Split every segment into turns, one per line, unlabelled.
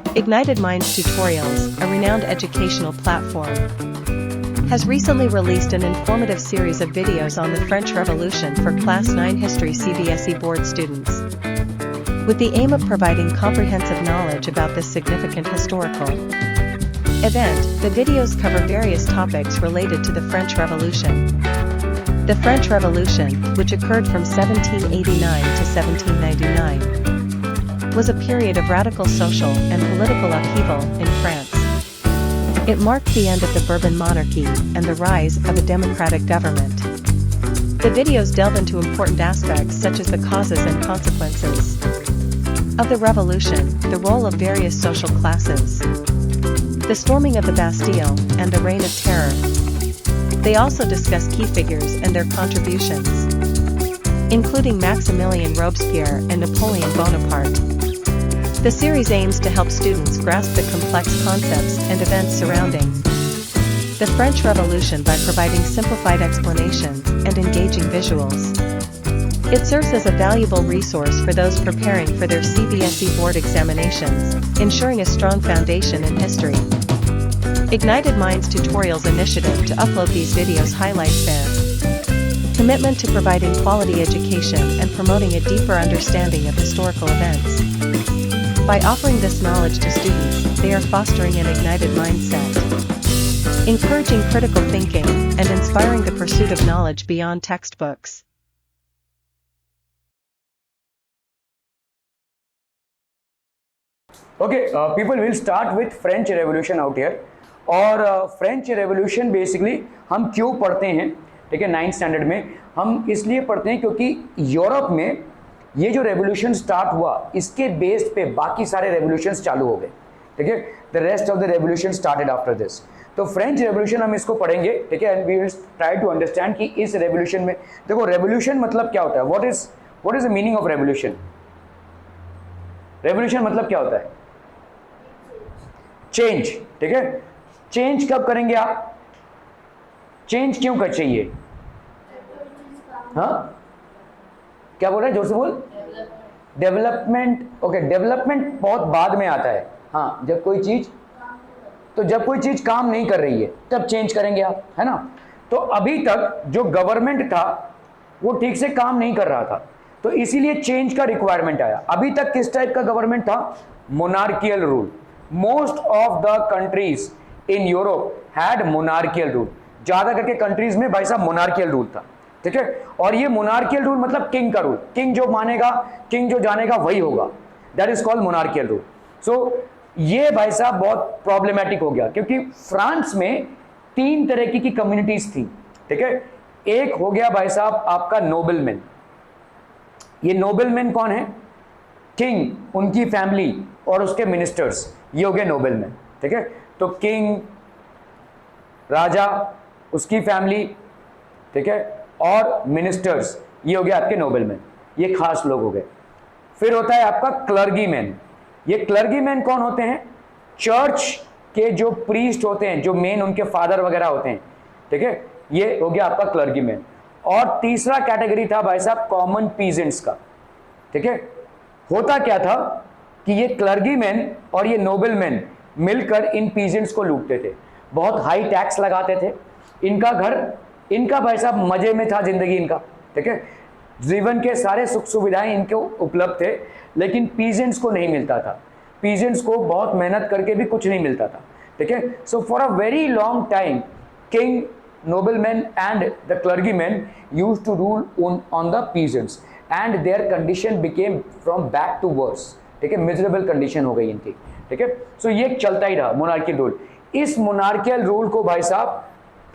Ignited Minds Tutorials, a renowned educational platform, has recently released an informative series of videos on the French Revolution for Class 9 History CBSE Board students. With the aim of providing comprehensive knowledge about this significant historical event, the videos cover various topics related to the French Revolution. The French Revolution, which occurred from 1789 to 1799, was a period of radical social and political upheaval in France. It marked the end of the Bourbon monarchy and the rise of a democratic government. The videos delve into important aspects such as the causes and consequences of the revolution, the role of various social classes, the storming of the Bastille, and the Reign of Terror. They also discuss key figures and their contributions, including Maximilien Robespierre and Napoleon Bonaparte. The series aims to help students grasp the complex concepts and events surrounding the French Revolution by providing simplified explanations and engaging visuals. It serves as a valuable resource for those preparing for their CBSE board examinations, ensuring a strong foundation in history. Ignited Minds Tutorials initiative to upload these videos highlights their commitment to providing quality education and promoting a deeper understanding of historical events. By offering this knowledge to students, they are fostering an ignited mindset, encouraging critical thinking, and inspiring the pursuit of knowledge beyond textbooks.
Okay, people will start with French Revolution out here. और French revolution basically हम क्यों पढ़ते हैं, ठीक है, 9th standard में हम इसलिए पढ़ते हैं क्योंकि यूरोप में ये जो रेवोल्यूशन स्टार्ट हुआ इसके बेस पे बाकी सारे रेवोल्यूशंस चालू हो गए, ठीक है. The rest of the revolution started after this. तो फ्रेंच रेवोल्यूशन हम इसको पढ़ेंगे, ठीक है, and we will try to understand कि इस रेवोल्यूशन में देखो रेवोल्यूशन मतलब क्या होता है. What is the meaning of revolution. Revolution मतलब क्या होता है? चेंज, ठीक है. चेंज कब करेंगे आप? चेंज क्यों कर चाहिए? हाँ, क्या बोल रहे हैं, जोर से बोल. डेवलपमेंट. ओके, डेवलपमेंट बहुत बाद में आता है. हाँ, जब कोई चीज काम नहीं कर रही है तब चेंज करेंगे आप, है ना. तो अभी तक जो गवर्नमेंट था वो ठीक से काम नहीं कर रहा था, तो इसीलिए चेंज का रिक्वायरमेंट आया. अभी तक किस टाइप का गवर्नमेंट था? Monarchial rule. Most of the countries in Europe had monarchial rule. ज्यादा करके कंट्रीज में भाई साहब मोनार्कियल रूल था, ठीक है. और ये मोनार्कियल रूल मतलब किंग का रूल. किंग जो मानेगा, किंग जो जानेगा वही होगा. That is called monarchial rule. So ये भाई साहब बहुत प्रॉब्लमेटिक हो गया क्योंकि फ्रांस में 3 तरह की कम्युनिटीज थी, ठीक है. एक हो गया भाई साहब आपका नोबलमैन. ये नोबलमैन कौन है? किंग, उनकी फैमिली और उसके मिनिस्टर्स, ये हो गए नोबलमैन, ठीक है. तो किंग, राजा, उसकी फैमिली, ठीक है, और मिनिस्टर्स, ये हो गया आपके नोबलमैन. ये खास लोग हो गए. फिर होता है आपका क्लर्गीमैन. ये क्लर्गीमैन कौन होते हैं? चर्च के जो प्रीस्ट होते हैं, जो मेन उनके फादर वगैरह होते हैं, ठीक है. ये हो गया आपका क्लर्गीमैन. और तीसरा कैटेगरी था भाई साहब कॉमन पीजेंट्स का, ठीक है. होता क्या था कि ये क्लर्गीमैन और ये नोबलमैन मिलकर इन पीजेंट्स को लूटते थे. बहुत हाई टैक्स लगाते थे. इनका भाई साहब मजे में था जिंदगी इनका, ठीक है. जीवन के सारे सुख सुविधाएं इनको उपलब्ध थे, लेकिन पीजेंट्स को नहीं मिलता था. पीजेंट्स को बहुत मेहनत करके भी कुछ नहीं मिलता था, ठीक है. So for a very long time king, noblemen and the clergymen used to rule on the peasants and their condition became from bad to worse, ठीक है. मिजरेबल कंडीशन हो गई इनकी, ठीक है. सो ये चलता ही रहा मोनार्कियल रूल. इस मोनार्कियल रूल को भाई साहब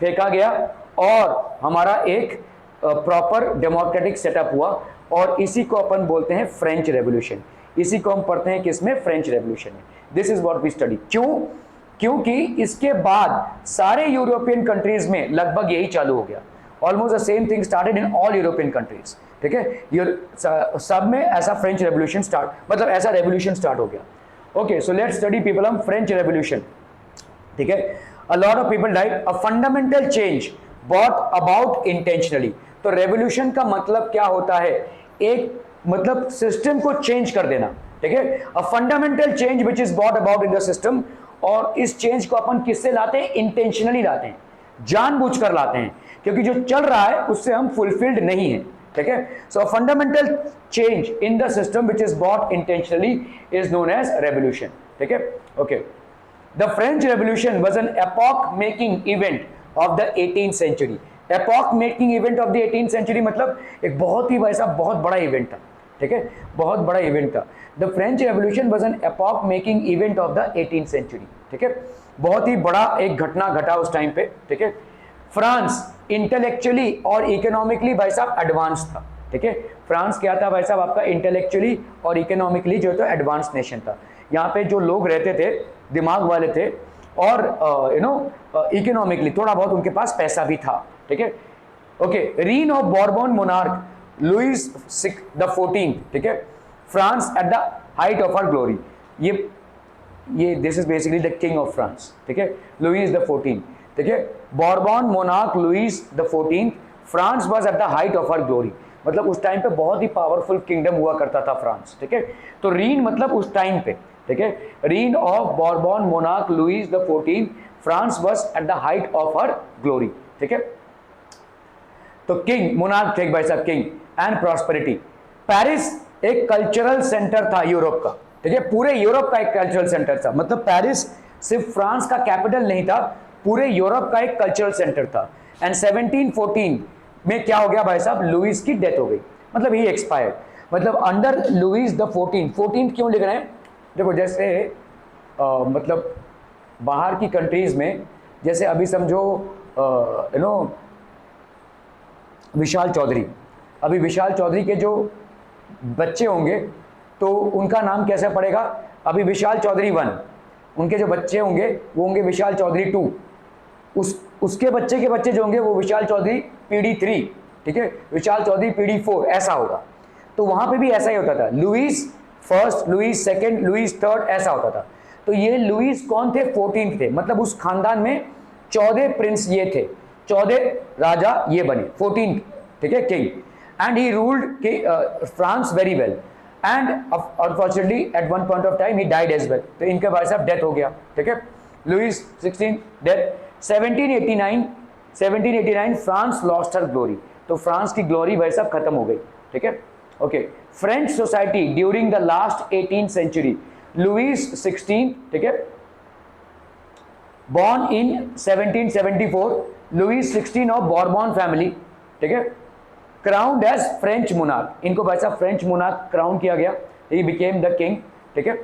फेंका गया और हमारा एक प्रॉपर डेमोक्रेटिक सेटअप हुआ और इसी को अपन बोलते हैं फ्रेंच रेवोल्यूशन. इसी को हम पढ़ते हैं किसमें? फ्रेंच रेवोल्यूशन में. This is what we study. क्यों? क्योंकि इसके बाद सारे यूरोपियन कंट्रीज में लगभग यही चालू हो गया. Almost the same thing started in all European countries, ठीक है. सब में ऐसा फ्रेंच रेवोल्यूशन मतलब ऐसा रेवोल्यूशन स्टार्ट हो गया. Okay, so let's study people हम फ्रेंच रेवोल्यूशन, ठीक है. A lot of people died. A fundamental change bought about intentionally. तो रेवोल्यूशन का मतलब क्या होता है? एक मतलब सिस्टम को चेंज कर देना, ठीक है, अ fundamental change which is brought about in the system, और इस चेंज को अपन किससे लाते हैं, इंटेंशनली लाते हैं, जानबूझकर लाते हैं, क्योंकि जो चल रहा है उससे हम फुलफिल्ड नहीं है, ठीक है। So fundamental change in the system which is brought intentionally is known as revolution, ठीक है। Okay, the French revolution was an epoch making event of the 18th century. Epoch making event of the 18th century मतलब एक बहुत ही वैसा बहुत बड़ा event था, ठीक है, बहुत बड़ा इवेंट था। The French revolution was an epoch making event of the 18th century, ठीक है, बहुत ही बड़ा एक घटना घटा उस टाइम पे, ठीक है। फ्रांस इंटेलेक्चुअली और इकोनॉमिकली भाई साहब एडवांस था, ठीक है। फ्रांस क्या था भाई साहब आपका, इंटेलेक्चुअली और इकोनॉमिकली जो तो एडवांस नेशन था। यहाँ पे जो लोग रहते थे दिमाग वाले थे, और इकोनॉमिकली थोड़ा बहुत उनके पास पैसा भी था, ठीक है। Okay, reign of Bourbon monarch Louis the 14th, ठीक है, France at the height of her glory. ये this is basically the king of France, ठीक है, लुईस द 14th, ठीक है। Bourbon monarch Louis the 14th, France was at the height of her glory, मतलब उस time पे बहुत ही powerful kingdom हुआ करता था फ्रांस, ठीक है। तो रीन मतलब उस टाइम पे, ठीक है, reign of Bourbon monarch Louis the 14th, France was at the height of her glory, ठीक है। तो किंग मोनार्क थे भाई साहब, किंग एंड प्रॉस्पेरिटी। पेरिस एक कल्चरल सेंटर था यूरोप का, ठीक है, पूरे यूरोप का एक कल्चरल सेंटर था, मतलब पेरिस सिर्फ फ्रांस का कैपिटल नहीं था, पूरे यूरोप का एक कल्चरल सेंटर था। एंड 1714 में क्या हो गया भाई साहब, लुईस की डेथ हो गई, मतलब ही एक्सपायर्ड, मतलब अंडर लुईस द 14th क्यों लिख रहे हैं, देखो जैसे मतलब बाहर की कंट्रीज में, जैसे अभी समझो विशाल चौधरी, अभी विशाल चौधरी के जो बच्चे होंगे तो उनका नाम कैसे पड़ेगा, अभी विशाल चौधरी 1, उनके जो बच्चे होंगे वो होंगे विशाल चौधरी 2, उसके बच्चे के बच्चे जो होंगे वो विशाल चौधरी पीढ़ी 3, ठीक है, विशाल चौधरी पीढ़ी 4, ऐसा होगा। तो वहां पे भी ऐसा ही होता था, Louis first, Louis second, Louis third, ऐसा होता था। तो ये लुईस कौन थे, 14th थे, मतलब उस खानदान में 14 प्रिंस ये थे, 14 राजा ये बने, 14th, ठीक है, king, and he ruled France very well, and unfortunately at one point of time he died as well, तो इनके भाई साहब डेथ हो गया, ठीक है, Louis 16 death. 1789 France lost her glory, तो फ्रांस की ग्लोरी भाई साहब खत्म हो गई, ठीक है। Okay, French society during the last 18th century, Louis 16, ठीक है, born in 1774, Louis 16 of Bourbon family, ठीक है, क्राउन्ड एज फ्रेंच मोनार्क, इनको भाई साहब फ्रेंच मोनार्क क्राउन किया गया, ही बिकेम द किंग, ठीक है।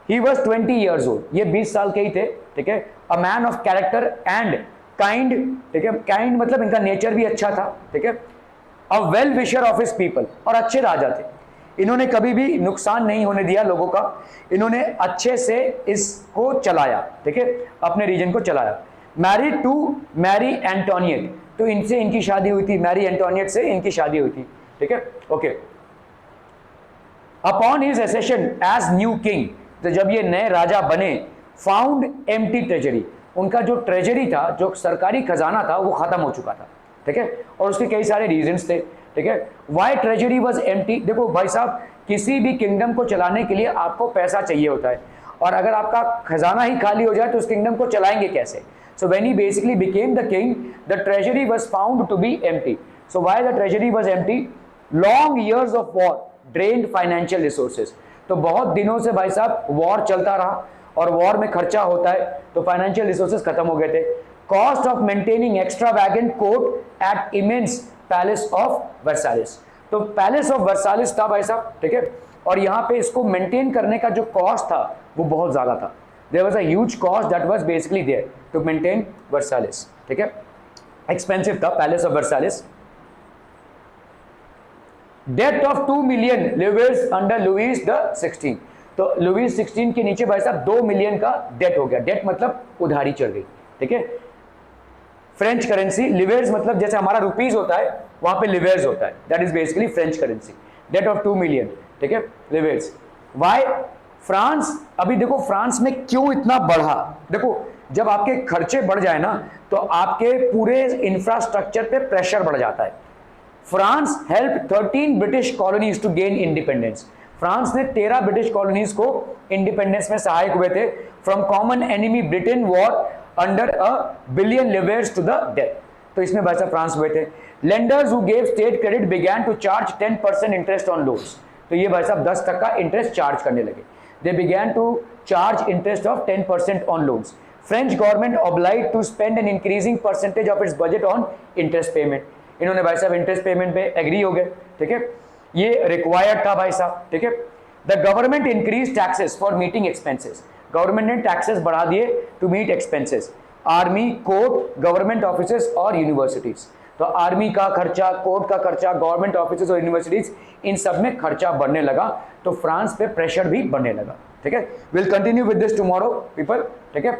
ही वॉज 20 years old, ये 20 साल के ही थे, ठीक है। A man of character and kind, ठीक है, काइंड मतलब इनका नेचर भी अच्छा था, ठीक है। A well wisher of his people, और अच्छे राजा थे, इन्होंने कभी भी नुकसान नहीं होने दिया लोगों का, इन्होंने अच्छे से इसको चलाया, ठीक है, अपने रीजन को चलाया। मैरिड टू मैरी एंटोनियट, तो इनसे इनकी शादी हुई थी, मैरी एंटोनियट से इनकी शादी हुई थी, ठीक है। Okay, upon his accession as new king, तो जब ये नए राजा बने, फाउंड एम्प्टी ट्रेजरी, उनका जो ट्रेजरी था, जो सरकारी खजाना था, वो खत्म हो चुका था, ठीक है, और उसके कई सारे रीजंस थे, ठीक है। वाई ट्रेजरी वॉज एम्प्टी, देखो भाई साहब किसी भी किंगडम को चलाने के लिए आपको पैसा चाहिए होता है, और अगर आपका खजाना ही खाली हो जाए तो उस किंगडम को चलाएंगे कैसे। So when he basically became the king, the treasury was found to be empty. So why the treasury was empty, long years of war drained financial resources, तो बहुत दिनों से भाई साहब वॉर चलता रहा, और वॉर में खर्चा होता है तो फाइनेंशियल रिसोर्सेज खत्म हो गए थे। Cost of maintaining extravagant court at immense palace of Versailles, तो पैलेस ऑफ वर्सालिस था भाई साहब, ठीक है, और यहाँ पे इसको मेंटेन करने का जो कॉस्ट था वो बहुत ज्यादा था, there was a huge cost that was basically there to maintain Versailles, ठीक है, एक्सपेंसिव था palace of Versailles. Debt of 2 million livres under Louis the 16, तो लुईस 16 के नीचे भाई साहब 2 million का डेट हो गया, डेट मतलब उधारी चढ़ गई, ठीक है। फ्रेंच करेंसी, लिवेर्स मतलब जैसे हमारा रुपीज होता है वहां पे लिवेर्स होता है, that is basically French currency. Debt of 2 million, ठीक है, लिवेर्स। वाई फ्रांस, अभी देखो फ्रांस में क्यों इतना बढ़ा, देखो जब आपके खर्चे बढ़ जाए ना तो आपके पूरे इंफ्रास्ट्रक्चर पे प्रेशर बढ़ जाता है। France help 13 British colonies to gain independence, France ने 13 ब्रिटिश कॉलोनीज को इंडिपेंडेंस में सहायक हुए थे from common enemy Britain war under $1 billion livres to the death. तो इसमें भाई साहब फ्रांस हुए थे। Lenders who gave state credit began to charge 10% interest on loans. तो ये भाई साहब 10% इंटरेस्ट चार्ज करने लगे। They began to charge interest of 10% on loans. French government obliged to spend an increasing percentage of its budget on interest payment. इन्होंने भाई साहब interest payment पे एग्री हो गए, ठीक है, ये रिक्वायर्ड था भाई साहब, ठीक है। The government increase taxes for meeting expenses. Government ने टैक्सेस बढ़ा दिए to meet expenses. Army, court, government offices और यूनिवर्सिटीज। तो आर्मी का खर्चा, कोर्ट का खर्चा, गवर्नमेंट ऑफिसेस और यूनिवर्सिटीज, इन सब में खर्चा बढ़ने लगा, तो फ्रांस पे प्रेशर भी बढ़ने लगा, ठीक है। Will continue with this tomorrow people, ठीक है।